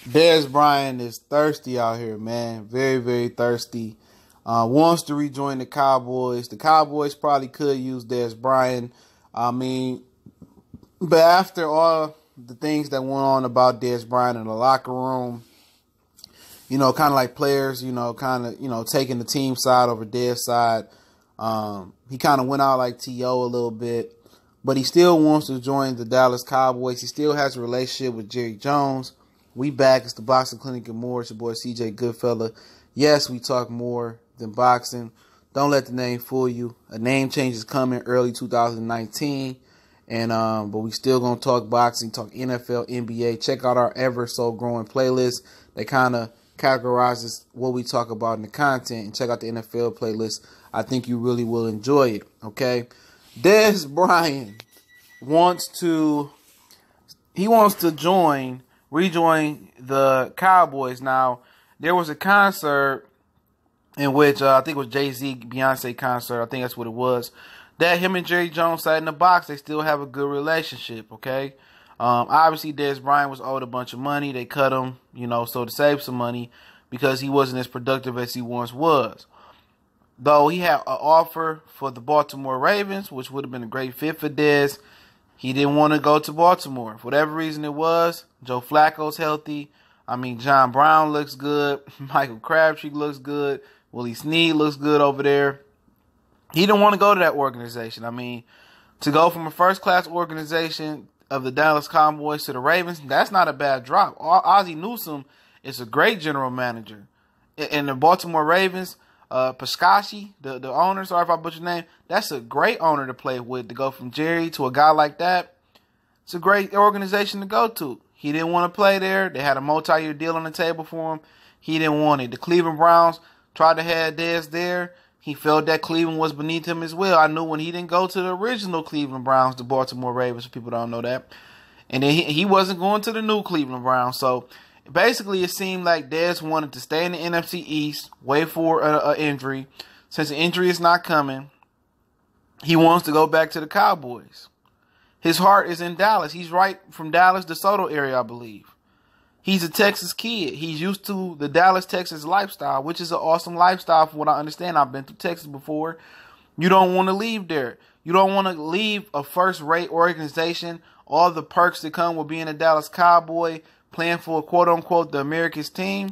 Dez Bryant is thirsty out here, man. Very, very thirsty. Wants to rejoin the Cowboys. The Cowboys probably could use Dez Bryant. I mean, but after all the things that went on about Dez Bryant in the locker room, kind of like players, taking the team side over Dez side. He kind of went out like T.O. a little bit, but he still wants to join the Dallas Cowboys. He still has a relationship with Jerry Jones. We back. It's the Boxing Clinic and more. It's your boy CJ Goodfella. Yes, we talk more than boxing. Don't let the name fool you. A name change is coming early 2019. But we still gonna talk boxing, talk NFL, NBA. Check out our ever so growing playlist that kind of categorizes what we talk about in the content. And check out the NFL playlist. I think you really will enjoy it. Okay, Dez Bryant wants to rejoin the Cowboys. Now, there was a concert in which I think it was Jay-Z, Beyonce concert. I think that's what it was. That him and Jerry Jones sat in the box. They still have a good relationship, okay? Obviously, Dez Bryant was owed a bunch of money. They cut him, so to save some money because he wasn't as productive as he once was. Though he had an offer for the Baltimore Ravens, which would have been a great fit for Dez. He didn't want to go to Baltimore. For whatever reason it was, Joe Flacco's healthy. John Brown looks good. Michael Crabtree looks good. Willie Snead looks good over there. He didn't want to go to that organization. To go from a first-class organization of the Dallas Cowboys to the Ravens, that's not a bad drop. Ozzie Newsome is a great general manager. And the Baltimore Ravens, Piscacci, the owner, sorry if I butchered your name, that's a great owner to play with. To go from Jerry to a guy like that, it's a great organization to go to. He didn't want to play there. They had a multi-year deal on the table for him. He didn't want it. The Cleveland Browns tried to have Dez there. He felt that Cleveland was beneath him as well. I knew when he didn't go to the original Cleveland Browns, the Baltimore Ravens, for people don't know that. And then he wasn't going to the new Cleveland Browns. So basically, it seemed like Dez wanted to stay in the NFC East, wait for an injury. Since the injury is not coming, he wants to go back to the Cowboys. His heart is in Dallas. He's right from Dallas, DeSoto area, I believe. He's a Texas kid. He's used to the Dallas, Texas lifestyle, which is an awesome lifestyle from what I understand. I've been to Texas before. You don't want to leave there. You don't want to leave a first-rate organization, all the perks that come with being a Dallas Cowboy, playing for, quote-unquote, the America's team.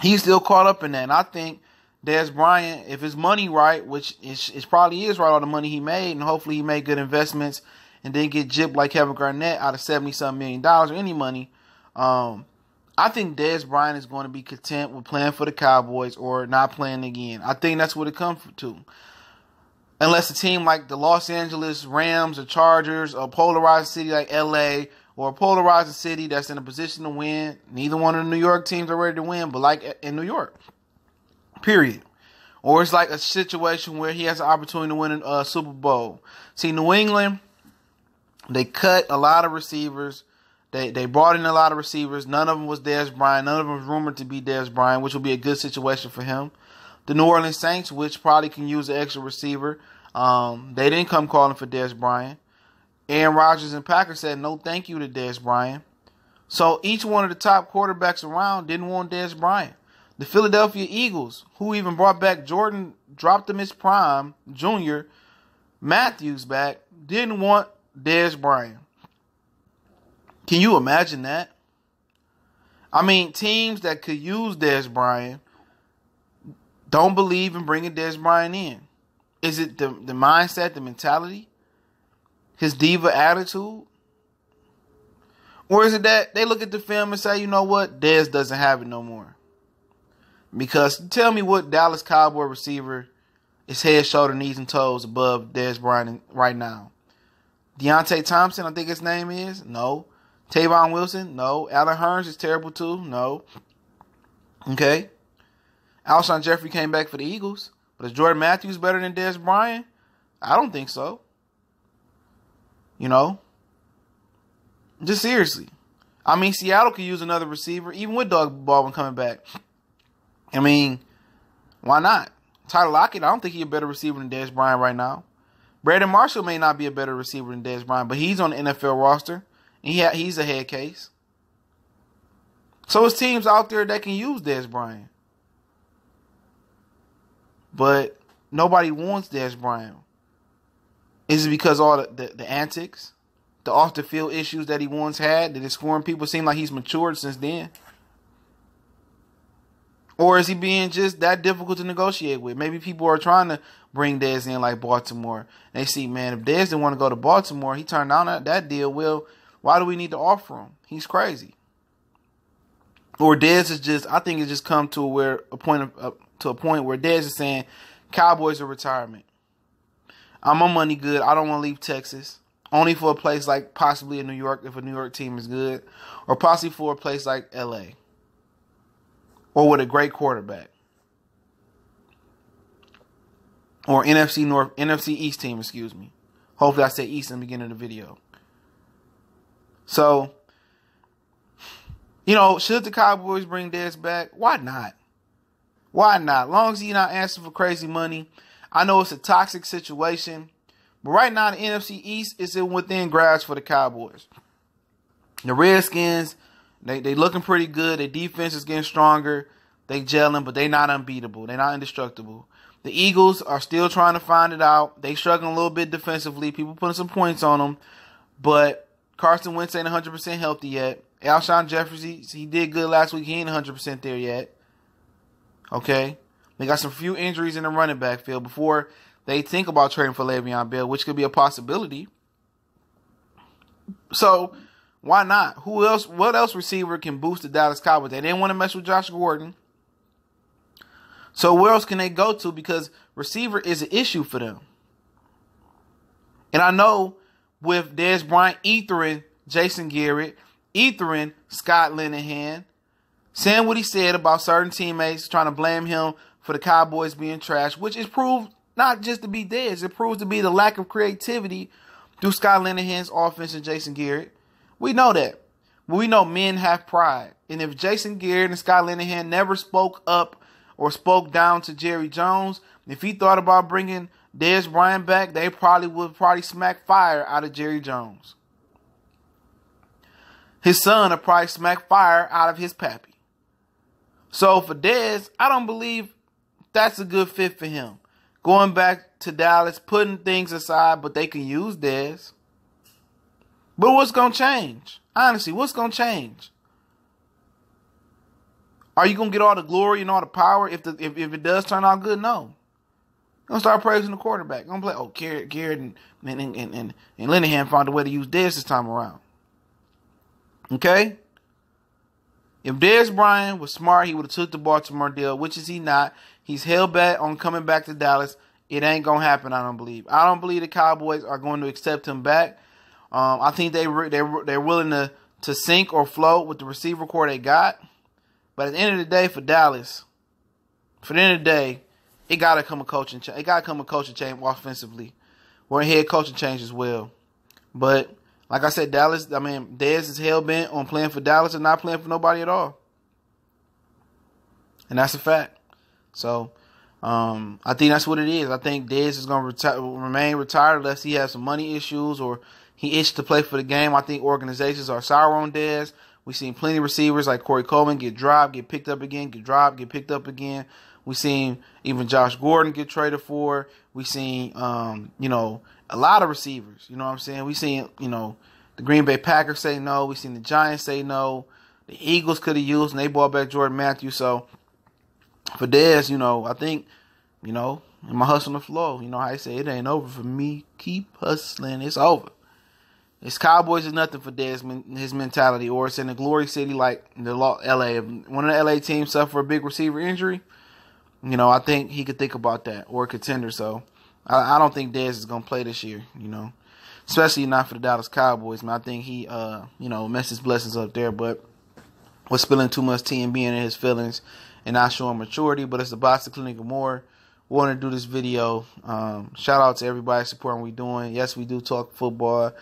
He's still caught up in that. And I think Dez Bryant, if his money right, which it probably is right, all the money he made, and hopefully he made good investments and didn't get gypped like Kevin Garnett out of $70-something million or any money, I think Dez Bryant is going to be content with playing for the Cowboys or not playing again. I think that's what it comes to. Unless a team like the Los Angeles Rams or Chargers or a polarized city like LA or a polarized city that's in a position to win. Neither one of the New York teams are ready to win, but like in New York. Period. Or it's like a situation where he has an opportunity to win a Super Bowl. See, New England, they cut a lot of receivers. They brought in a lot of receivers. None of them was Dez Bryant. None of them was rumored to be Dez Bryant, which will be a good situation for him. The New Orleans Saints, which probably can use an extra receiver, they didn't come calling for Dez Bryant. Aaron Rodgers and Packers said no thank you to Dez Bryant. So each one of the top quarterbacks around didn't want Dez Bryant. The Philadelphia Eagles, who even brought back Jordan, dropped him his prime, Junior, Matthews back, didn't want Dez Bryant. Can you imagine that? Teams that could use Dez Bryant don't believe in bringing Dez Bryant in. Is it the mindset, the mentality? His diva attitude? Or is it that they look at the film and say, you know what, Dez doesn't have it no more? Because tell me what Dallas Cowboy receiver is head, shoulder, knees, and toes above Dez Bryant right now? Deontay Thompson, I think his name is? No. Tavon Wilson? No. Allen Hurns is terrible too? No. Okay. Alshon Jeffrey came back for the Eagles. But is Jordan Matthews better than Dez Bryant? I don't think so. Just seriously. Seattle could use another receiver, even with Doug Baldwin coming back. Why not? Tyler Lockett, I don't think he's a better receiver than Dez Bryant right now. Brandon Marshall may not be a better receiver than Dez Bryant, but he's on the NFL roster. And he's a head case. So it's teams out there that can use Dez Bryant. But nobody wants Dez Bryant. Is it because all the antics, the off the field issues that he once had, that his scoring people seem like he's matured since then? Or is he being just that difficult to negotiate with? Maybe people are trying to bring Dez in like Baltimore. They see, man, if Dez didn't want to go to Baltimore, he turned down that deal. Well, why do we need to offer him? He's crazy. Or Dez is just, I think it's just come to a point where Dez is saying, Cowboys are retirement. I'm on money good. I don't want to leave Texas. Only for a place like possibly in New York if a New York team is good. Or possibly for a place like L.A. Or with a great quarterback. Or NFC East team, excuse me. Hopefully I say East in the beginning of the video. So, should the Cowboys bring Dez back? Why not? Why not? As long as he's not asking for crazy money. I know it's a toxic situation. But right now, the NFC East is within grasp for the Cowboys. The Redskins, they looking pretty good. Their defense is getting stronger. They gelling, but they not unbeatable. They're not indestructible. The Eagles are still trying to find it out. They struggling a little bit defensively. People putting some points on them. But Carson Wentz ain't 100% healthy yet. Alshon Jeffrey, he did good last week. He ain't 100% there yet. Okay? They got some few injuries in the running back field before they think about trading for Le'Veon Bell, which could be a possibility. So, why not? Who else? What else receiver can boost the Dallas Cowboys? They didn't want to mess with Josh Gordon. So, where else can they go to? Because receiver is an issue for them. And I know with Dez Bryant ethering Jason Garrett, ethering Scott Linehan, saying what he said about certain teammates, trying to blame him for the Cowboys being trash, which is proved not just to be Dez. It proves to be the lack of creativity through Scott Linehan's offense and Jason Garrett. We know that. But we know men have pride. And if Jason Garrett and Scott Linehan never spoke up or spoke down to Jerry Jones, if he thought about bringing Dez Bryant back, they would smack fire out of Jerry Jones. His son would probably smack fire out of his pappy. So for Dez, I don't believe that's a good fit for him. Going back to Dallas, putting things aside, but they can use Dez. But what's going to change? Honestly, what's going to change? Are you going to get all the glory and all the power if it does turn out good? No. You're going to start praising the quarterback. You're going to be like, Garrett and Linehan found a way to use Dez this time around. Okay? If Dez Bryant was smart, he would have took the Baltimore deal, which is he not. He's held back on coming back to Dallas. It ain't going to happen, I don't believe. I don't believe the Cowboys are going to accept him back. I think they're willing to sink or float with the receiver core they got. But at the end of the day, for Dallas, it got to come a coaching change. It got to come a coaching change offensively, or a head coaching change as well. But like I said, Dez is hell bent on playing for Dallas and not playing for nobody at all, and that's a fact. So, I think that's what it is. I think Dez is going to remain retired unless he has some money issues or he itched to play for the game. I think organizations are sour on Dez. We've seen plenty of receivers like Corey Coleman get dropped, get picked up again, get dropped, get picked up again. We've seen even Josh Gordon get traded for. We've seen, a lot of receivers. You know what I'm saying? We've seen, the Green Bay Packers say no. We've seen the Giants say no. The Eagles could have used, and they brought back Jordan Matthews. So, for Dez, I think, in my hustle on the floor, how I say, it ain't over for me. Keep hustling. It's over. It's Cowboys is nothing for Dez, his mentality, or it's in a glory city like the L.A. If one of the L.A. teams suffer a big receiver injury, I think he could think about that, or a contender. So I don't think Dez is going to play this year, especially not for the Dallas Cowboys. I think he, messed his blessings up there, but was spilling too much tea and being in his feelings and not showing maturity. But it's the Boston Clinic and more. We want to do this video. Shout out to everybody supporting what we're doing. Yes, we do talk football.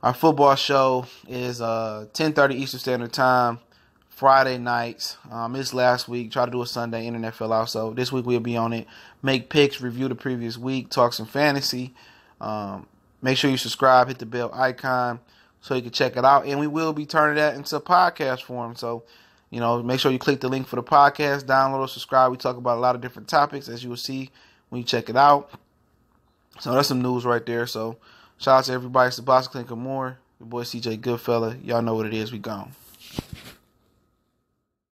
Our football show is 10:30 Eastern Standard Time, Friday nights. This last week, try to do a Sunday. Internet fell out, so this week we'll be on it. Make picks, review the previous week, talk some fantasy. Make sure you subscribe, hit the bell icon so you can check it out. And we will be turning that into podcast form. So Make sure you click the link for the podcast, download, subscribe. We talk about a lot of different topics, as you will see when you check it out. So that's some news right there. So shout out to everybody. It's the Boss Clinker Moore. Your boy CJ Goodfella. Y'all know what it is. We gone.